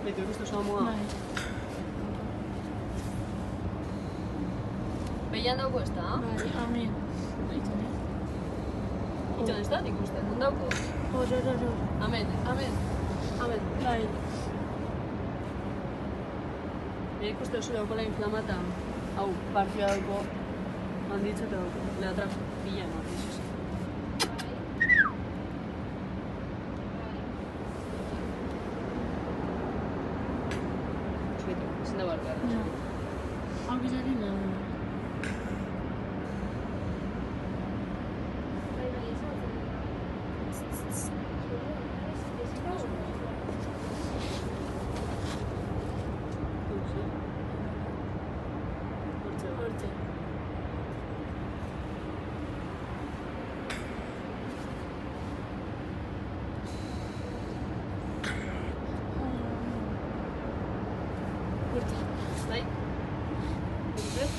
Beitu ikustu zoamoa. Bai. Behian dauko ez da? Bai, amen. Itxon ez da, ikusten, non dauko? Hor. Amen. Bai. Ikuste oso daukola inflamata. Hau, partioa dauko. Handitzete dauko. Leatra bila emat, izuz. Beitu, ezin da barra. Ja. Hau bizari nahi. Hortxe. Bai? Ikusten?